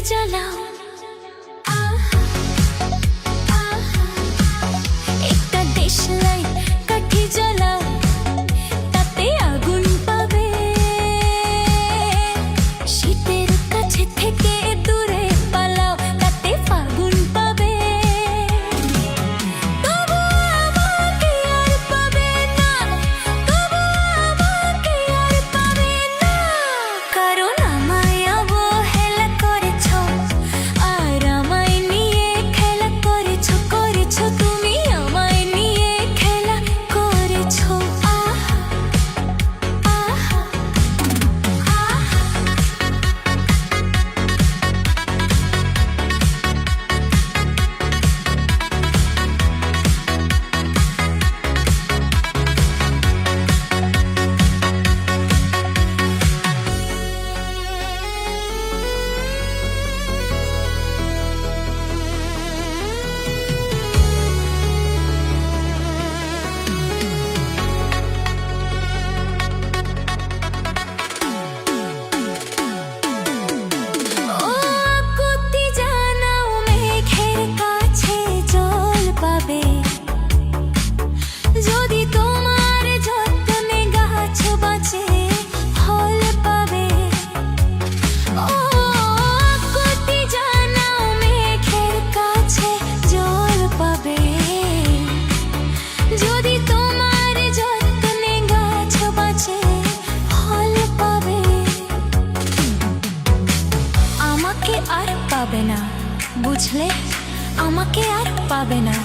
জ্বালাও একটা দেশলাই কাঠি জ্বালাও তাতে আগুন পাবে শীতের কাছে থেকে দূরে পালাও তাতে ফাগুন পাবে তবু আমাকে আর পাবে না তবু আমাকে আর পাবে না কারণ আমায় অবহেলা করেছ আর আমায় নিয়ে খেলা করেছো তুমি আমায় নিয়ে খেলা করেছো যদি তোমার যত্নে গাছ বাঁচে ফল পাবে ও আকুতি জানাও মেঘের কাছে জল পাবে যদি তোমার যত্নে গাছ বাঁচে ফল পাবে আমাকে আর পাবে না বুঝলে আমাকে আর পাবে না